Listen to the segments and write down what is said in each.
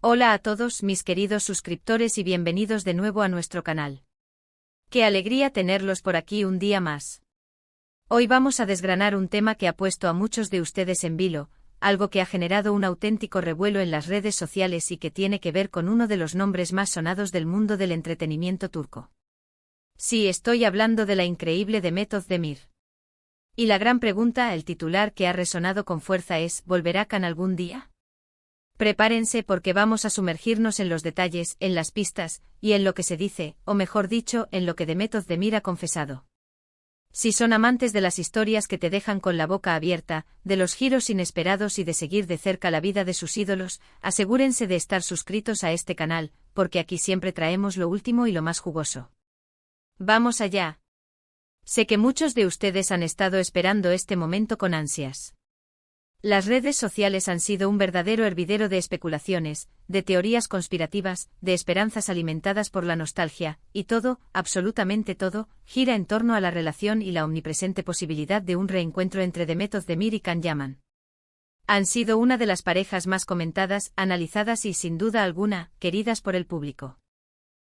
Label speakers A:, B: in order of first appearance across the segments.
A: Hola a todos mis queridos suscriptores y bienvenidos de nuevo a nuestro canal. Qué alegría tenerlos por aquí un día más. Hoy vamos a desgranar un tema que ha puesto a muchos de ustedes en vilo, algo que ha generado un auténtico revuelo en las redes sociales y que tiene que ver con uno de los nombres más sonados del mundo del entretenimiento turco. Sí, estoy hablando de la increíble Demet Özdemir. Y la gran pregunta, el titular que ha resonado con fuerza es: ¿volverá Can algún día? Prepárense porque vamos a sumergirnos en los detalles, en las pistas, y en lo que se dice, o mejor dicho, en lo que Demet Özdemir ha confesado. Si son amantes de las historias que te dejan con la boca abierta, de los giros inesperados y de seguir de cerca la vida de sus ídolos, asegúrense de estar suscritos a este canal, porque aquí siempre traemos lo último y lo más jugoso. ¡Vamos allá! Sé que muchos de ustedes han estado esperando este momento con ansias. Las redes sociales han sido un verdadero hervidero de especulaciones, de teorías conspirativas, de esperanzas alimentadas por la nostalgia, y todo, absolutamente todo, gira en torno a la relación y la omnipresente posibilidad de un reencuentro entre Demet Özdemir y Can Yaman. Han sido una de las parejas más comentadas, analizadas y, sin duda alguna, queridas por el público.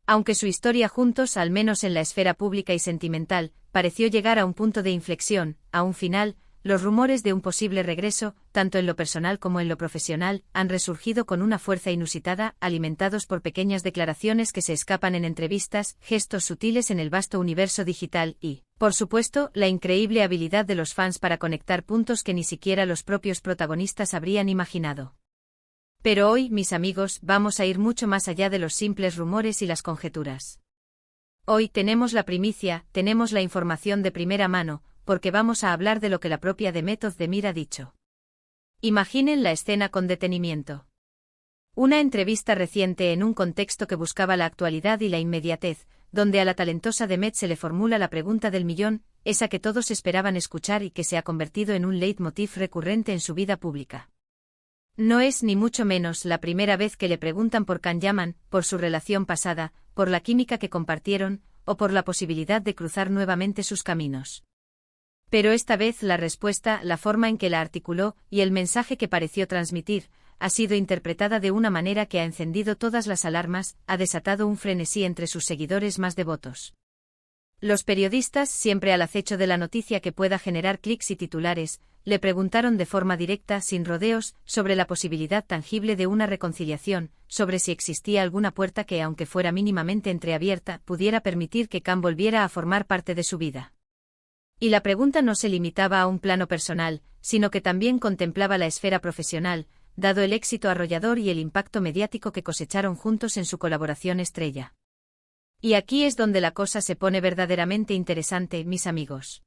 A: Aunque su historia juntos, al menos en la esfera pública y sentimental, pareció llegar a un punto de inflexión, a un final, los rumores de un posible regreso, tanto en lo personal como en lo profesional, han resurgido con una fuerza inusitada, alimentados por pequeñas declaraciones que se escapan en entrevistas, gestos sutiles en el vasto universo digital y, por supuesto, la increíble habilidad de los fans para conectar puntos que ni siquiera los propios protagonistas habrían imaginado. Pero hoy, mis amigos, vamos a ir mucho más allá de los simples rumores y las conjeturas. Hoy tenemos la primicia, tenemos la información de primera mano, porque vamos a hablar de lo que la propia Demet Özdemir ha dicho. Imaginen la escena con detenimiento. Una entrevista reciente en un contexto que buscaba la actualidad y la inmediatez, donde a la talentosa Demet se le formula la pregunta del millón, esa que todos esperaban escuchar y que se ha convertido en un leitmotiv recurrente en su vida pública. No es ni mucho menos la primera vez que le preguntan por Can Yaman, por su relación pasada, por la química que compartieron, o por la posibilidad de cruzar nuevamente sus caminos. Pero esta vez la respuesta, la forma en que la articuló, y el mensaje que pareció transmitir, ha sido interpretada de una manera que ha encendido todas las alarmas, ha desatado un frenesí entre sus seguidores más devotos. Los periodistas, siempre al acecho de la noticia que pueda generar clics y titulares, le preguntaron de forma directa, sin rodeos, sobre la posibilidad tangible de una reconciliación, sobre si existía alguna puerta que, aunque fuera mínimamente entreabierta, pudiera permitir que Can volviera a formar parte de su vida. Y la pregunta no se limitaba a un plano personal, sino que también contemplaba la esfera profesional, dado el éxito arrollador y el impacto mediático que cosecharon juntos en su colaboración estrella. Y aquí es donde la cosa se pone verdaderamente interesante, mis amigos.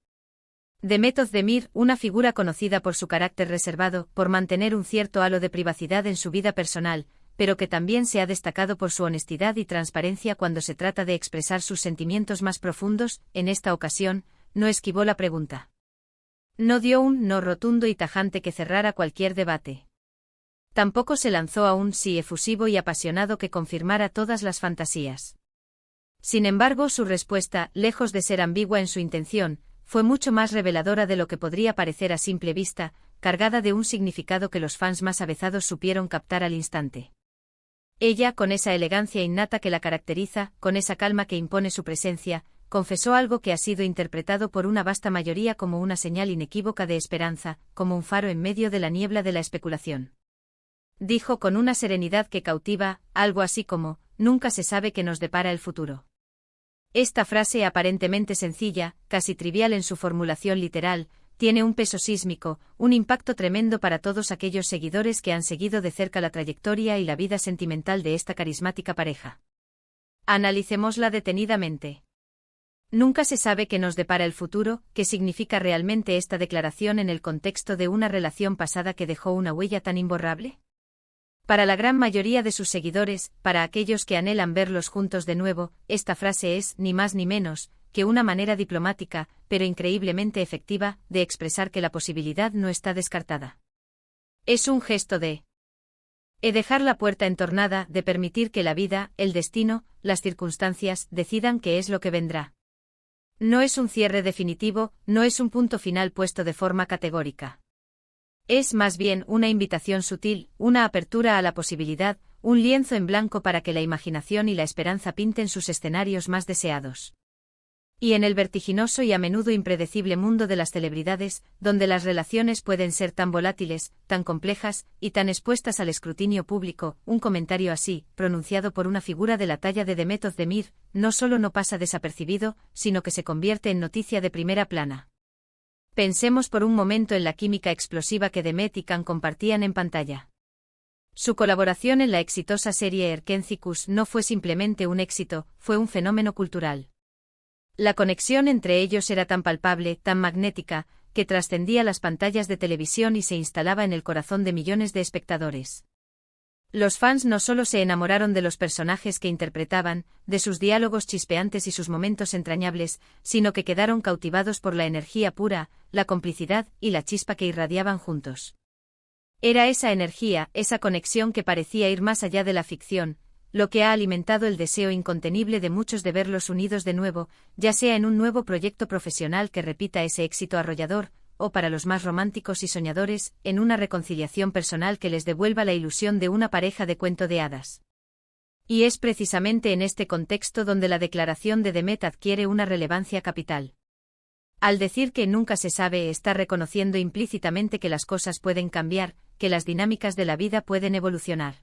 A: Demet Özdemir, una figura conocida por su carácter reservado, por mantener un cierto halo de privacidad en su vida personal, pero que también se ha destacado por su honestidad y transparencia cuando se trata de expresar sus sentimientos más profundos, en esta ocasión, no esquivó la pregunta. No dio un no rotundo y tajante que cerrara cualquier debate. Tampoco se lanzó a un sí efusivo y apasionado que confirmara todas las fantasías. Sin embargo, su respuesta, lejos de ser ambigua en su intención, fue mucho más reveladora de lo que podría parecer a simple vista, cargada de un significado que los fans más avezados supieron captar al instante. Ella, con esa elegancia innata que la caracteriza, con esa calma que impone su presencia, confesó algo que ha sido interpretado por una vasta mayoría como una señal inequívoca de esperanza, como un faro en medio de la niebla de la especulación. Dijo con una serenidad que cautiva, algo así como: nunca se sabe qué nos depara el futuro. Esta frase, aparentemente sencilla, casi trivial en su formulación literal, tiene un peso sísmico, un impacto tremendo para todos aquellos seguidores que han seguido de cerca la trayectoria y la vida sentimental de esta carismática pareja. Analicémosla detenidamente. Nunca se sabe qué nos depara el futuro, qué significa realmente esta declaración en el contexto de una relación pasada que dejó una huella tan imborrable. Para la gran mayoría de sus seguidores, para aquellos que anhelan verlos juntos de nuevo, esta frase es, ni más ni menos, que una manera diplomática, pero increíblemente efectiva, de expresar que la posibilidad no está descartada. Es un gesto de dejar la puerta entornada, de permitir que la vida, el destino, las circunstancias, decidan qué es lo que vendrá. No es un cierre definitivo, no es un punto final puesto de forma categórica. Es más bien una invitación sutil, una apertura a la posibilidad, un lienzo en blanco para que la imaginación y la esperanza pinten sus escenarios más deseados. Y en el vertiginoso y a menudo impredecible mundo de las celebridades, donde las relaciones pueden ser tan volátiles, tan complejas, y tan expuestas al escrutinio público, un comentario así, pronunciado por una figura de la talla de Demet Özdemir, no solo no pasa desapercibido, sino que se convierte en noticia de primera plana. Pensemos por un momento en la química explosiva que Demet y Can compartían en pantalla. Su colaboración en la exitosa serie Erkencikus no fue simplemente un éxito, fue un fenómeno cultural. La conexión entre ellos era tan palpable, tan magnética, que trascendía las pantallas de televisión y se instalaba en el corazón de millones de espectadores. Los fans no solo se enamoraron de los personajes que interpretaban, de sus diálogos chispeantes y sus momentos entrañables, sino que quedaron cautivados por la energía pura, la complicidad y la chispa que irradiaban juntos. Era esa energía, esa conexión que parecía ir más allá de la ficción, lo que ha alimentado el deseo incontenible de muchos de verlos unidos de nuevo, ya sea en un nuevo proyecto profesional que repita ese éxito arrollador, o para los más románticos y soñadores, en una reconciliación personal que les devuelva la ilusión de una pareja de cuento de hadas. Y es precisamente en este contexto donde la declaración de Demet adquiere una relevancia capital. Al decir que nunca se sabe, está reconociendo implícitamente que las cosas pueden cambiar, que las dinámicas de la vida pueden evolucionar.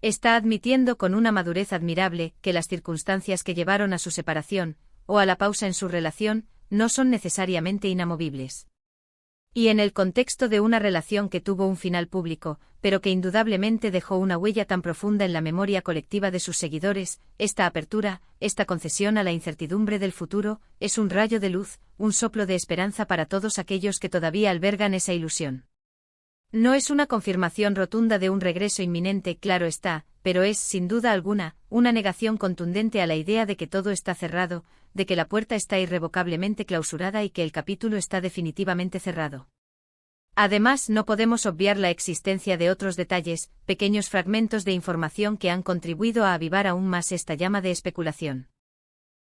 A: Está admitiendo con una madurez admirable que las circunstancias que llevaron a su separación, o a la pausa en su relación, no son necesariamente inamovibles. Y en el contexto de una relación que tuvo un final público, pero que indudablemente dejó una huella tan profunda en la memoria colectiva de sus seguidores, esta apertura, esta concesión a la incertidumbre del futuro, es un rayo de luz, un soplo de esperanza para todos aquellos que todavía albergan esa ilusión. No es una confirmación rotunda de un regreso inminente, claro está, pero es, sin duda alguna, una negación contundente a la idea de que todo está cerrado, de que la puerta está irrevocablemente clausurada y que el capítulo está definitivamente cerrado. Además, no podemos obviar la existencia de otros detalles, pequeños fragmentos de información que han contribuido a avivar aún más esta llama de especulación.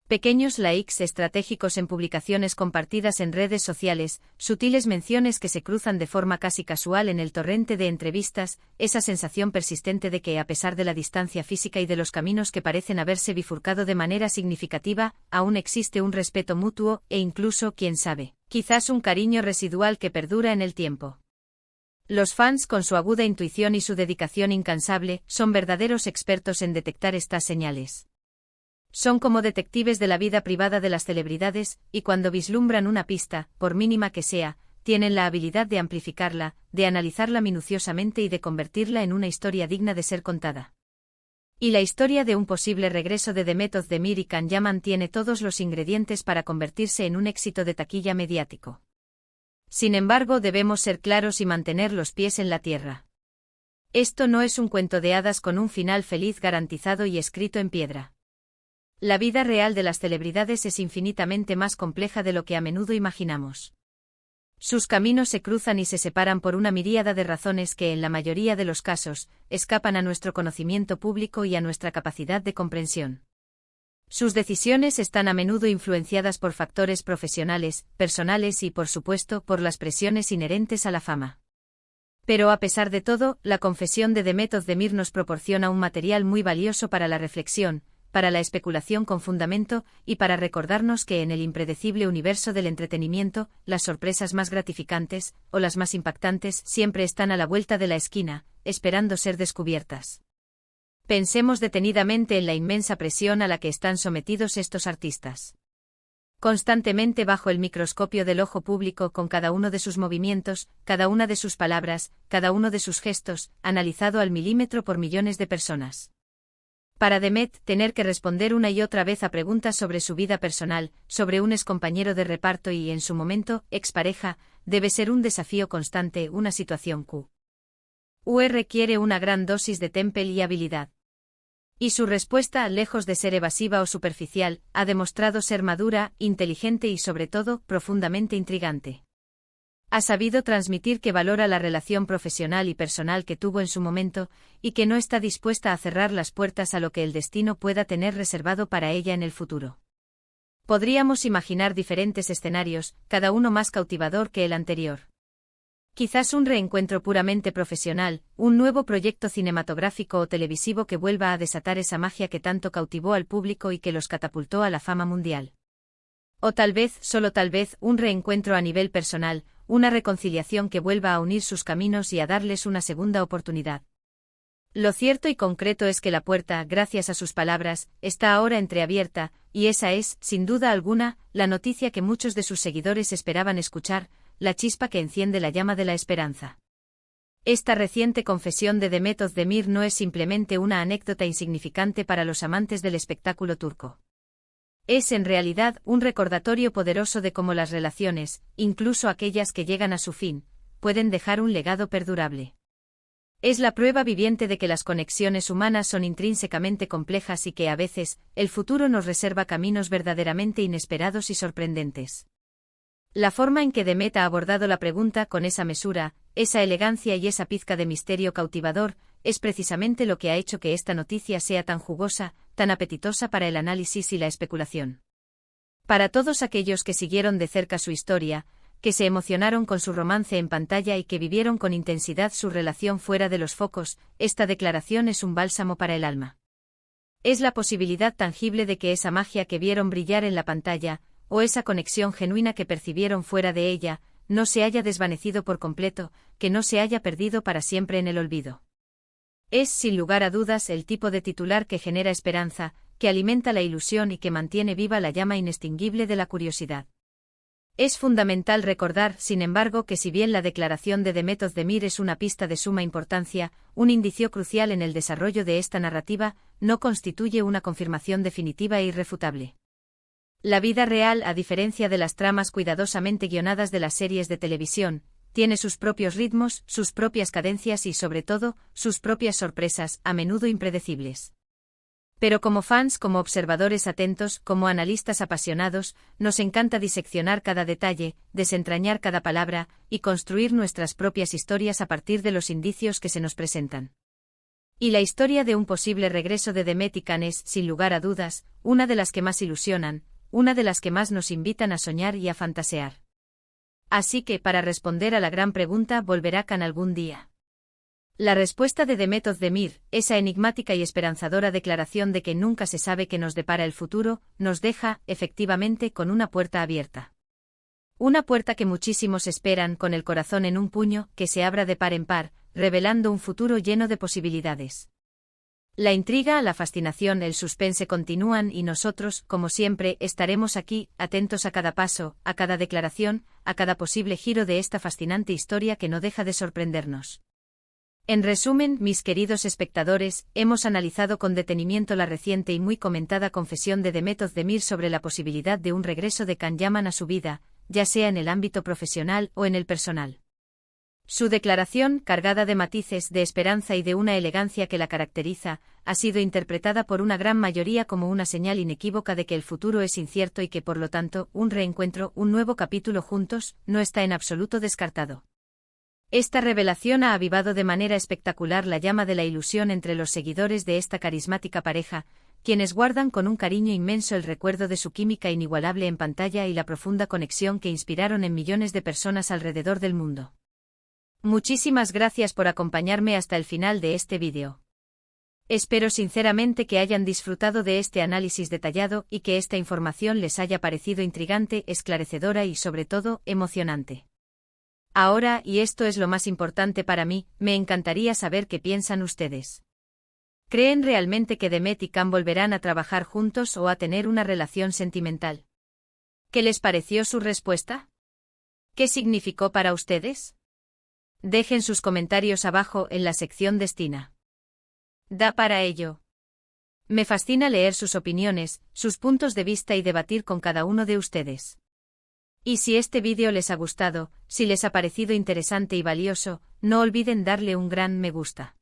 A: Pequeños likes estratégicos en publicaciones compartidas en redes sociales, sutiles menciones que se cruzan de forma casi casual en el torrente de entrevistas, esa sensación persistente de que, a pesar de la distancia física y de los caminos que parecen haberse bifurcado de manera significativa, aún existe un respeto mutuo e incluso, quién sabe, quizás un cariño residual que perdura en el tiempo. Los fans, con su aguda intuición y su dedicación incansable, son verdaderos expertos en detectar estas señales. Son como detectives de la vida privada de las celebridades, y cuando vislumbran una pista, por mínima que sea, tienen la habilidad de amplificarla, de analizarla minuciosamente y de convertirla en una historia digna de ser contada. Y la historia de un posible regreso de Demet Özdemir y Can Yaman tiene todos los ingredientes para convertirse en un éxito de taquilla mediático. Sin embargo, debemos ser claros y mantener los pies en la tierra. Esto no es un cuento de hadas con un final feliz garantizado y escrito en piedra. La vida real de las celebridades es infinitamente más compleja de lo que a menudo imaginamos. Sus caminos se cruzan y se separan por una miríada de razones que, en la mayoría de los casos, escapan a nuestro conocimiento público y a nuestra capacidad de comprensión. Sus decisiones están a menudo influenciadas por factores profesionales, personales y, por supuesto, por las presiones inherentes a la fama. Pero a pesar de todo, la confesión de Demet Özdemir nos proporciona un material muy valioso para la reflexión, para la especulación con fundamento, y para recordarnos que en el impredecible universo del entretenimiento, las sorpresas más gratificantes, o las más impactantes, siempre están a la vuelta de la esquina, esperando ser descubiertas. Pensemos detenidamente en la inmensa presión a la que están sometidos estos artistas. Constantemente bajo el microscopio del ojo público, con cada uno de sus movimientos, cada una de sus palabras, cada uno de sus gestos, analizado al milímetro por millones de personas. Para Demet, tener que responder una y otra vez a preguntas sobre su vida personal, sobre un excompañero de reparto y, en su momento, expareja, debe ser un desafío constante, una situación que requiere una gran dosis de temple y habilidad. Y su respuesta, lejos de ser evasiva o superficial, ha demostrado ser madura, inteligente y, sobre todo, profundamente intrigante. Ha sabido transmitir que valora la relación profesional y personal que tuvo en su momento, y que no está dispuesta a cerrar las puertas a lo que el destino pueda tener reservado para ella en el futuro. Podríamos imaginar diferentes escenarios, cada uno más cautivador que el anterior. Quizás un reencuentro puramente profesional, un nuevo proyecto cinematográfico o televisivo que vuelva a desatar esa magia que tanto cautivó al público y que los catapultó a la fama mundial. O tal vez, solo tal vez, un reencuentro a nivel personal, una reconciliación que vuelva a unir sus caminos y a darles una segunda oportunidad. Lo cierto y concreto es que la puerta, gracias a sus palabras, está ahora entreabierta, y esa es, sin duda alguna, la noticia que muchos de sus seguidores esperaban escuchar, la chispa que enciende la llama de la esperanza. Esta reciente confesión de Demet Özdemir no es simplemente una anécdota insignificante para los amantes del espectáculo turco. Es en realidad un recordatorio poderoso de cómo las relaciones, incluso aquellas que llegan a su fin, pueden dejar un legado perdurable. Es la prueba viviente de que las conexiones humanas son intrínsecamente complejas y que a veces, el futuro nos reserva caminos verdaderamente inesperados y sorprendentes. La forma en que Demet ha abordado la pregunta con esa mesura, esa elegancia y esa pizca de misterio cautivador, es precisamente lo que ha hecho que esta noticia sea tan jugosa, tan apetitosa para el análisis y la especulación. Para todos aquellos que siguieron de cerca su historia, que se emocionaron con su romance en pantalla y que vivieron con intensidad su relación fuera de los focos, esta declaración es un bálsamo para el alma. Es la posibilidad tangible de que esa magia que vieron brillar en la pantalla, o esa conexión genuina que percibieron fuera de ella, no se haya desvanecido por completo, que no se haya perdido para siempre en el olvido. Es, sin lugar a dudas, el tipo de titular que genera esperanza, que alimenta la ilusión y que mantiene viva la llama inextinguible de la curiosidad. Es fundamental recordar, sin embargo, que si bien la declaración de Demet Özdemir es una pista de suma importancia, un indicio crucial en el desarrollo de esta narrativa, no constituye una confirmación definitiva e irrefutable. La vida real, a diferencia de las tramas cuidadosamente guionadas de las series de televisión, tiene sus propios ritmos, sus propias cadencias y, sobre todo, sus propias sorpresas, a menudo impredecibles. Pero como fans, como observadores atentos, como analistas apasionados, nos encanta diseccionar cada detalle, desentrañar cada palabra, y construir nuestras propias historias a partir de los indicios que se nos presentan. Y la historia de un posible regreso de Demet Özdemir es, sin lugar a dudas, una de las que más ilusionan, una de las que más nos invitan a soñar y a fantasear. Así que, para responder a la gran pregunta, ¿volverá Can algún día? La respuesta de Demet Özdemir, esa enigmática y esperanzadora declaración de que nunca se sabe qué nos depara el futuro, nos deja, efectivamente, con una puerta abierta. Una puerta que muchísimos esperan con el corazón en un puño, que se abra de par en par, revelando un futuro lleno de posibilidades. La intriga, la fascinación, el suspense continúan y nosotros, como siempre, estaremos aquí, atentos a cada paso, a cada declaración, a cada posible giro de esta fascinante historia que no deja de sorprendernos. En resumen, mis queridos espectadores, hemos analizado con detenimiento la reciente y muy comentada confesión de Demet Özdemir sobre la posibilidad de un regreso de Can Yaman a su vida, ya sea en el ámbito profesional o en el personal. Su declaración, cargada de matices, de esperanza y de una elegancia que la caracteriza, ha sido interpretada por una gran mayoría como una señal inequívoca de que el futuro es incierto y que, por lo tanto, un reencuentro, un nuevo capítulo juntos, no está en absoluto descartado. Esta revelación ha avivado de manera espectacular la llama de la ilusión entre los seguidores de esta carismática pareja, quienes guardan con un cariño inmenso el recuerdo de su química inigualable en pantalla y la profunda conexión que inspiraron en millones de personas alrededor del mundo. Muchísimas gracias por acompañarme hasta el final de este vídeo. Espero sinceramente que hayan disfrutado de este análisis detallado y que esta información les haya parecido intrigante, esclarecedora y, sobre todo, emocionante. Ahora, y esto es lo más importante para mí, me encantaría saber qué piensan ustedes. ¿Creen realmente que Demet y Can volverán a trabajar juntos o a tener una relación sentimental? ¿Qué les pareció su respuesta? ¿Qué significó para ustedes? Dejen sus comentarios abajo en la sección destina. Da para ello. Me fascina leer sus opiniones, sus puntos de vista y debatir con cada uno de ustedes. Y si este vídeo les ha gustado, si les ha parecido interesante y valioso, no olviden darle un gran me gusta.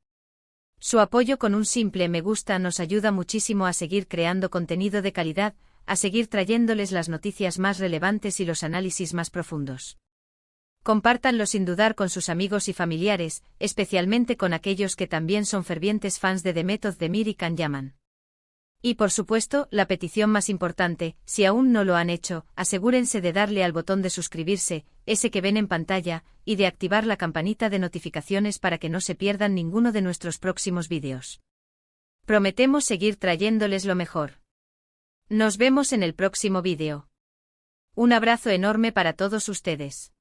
A: Su apoyo con un simple me gusta nos ayuda muchísimo a seguir creando contenido de calidad, a seguir trayéndoles las noticias más relevantes y los análisis más profundos. Compártanlo sin dudar con sus amigos y familiares, especialmente con aquellos que también son fervientes fans de Demet Özdemir y Can Yaman. Y por supuesto, la petición más importante, si aún no lo han hecho, asegúrense de darle al botón de suscribirse, ese que ven en pantalla, y de activar la campanita de notificaciones para que no se pierdan ninguno de nuestros próximos vídeos. Prometemos seguir trayéndoles lo mejor. Nos vemos en el próximo vídeo. Un abrazo enorme para todos ustedes.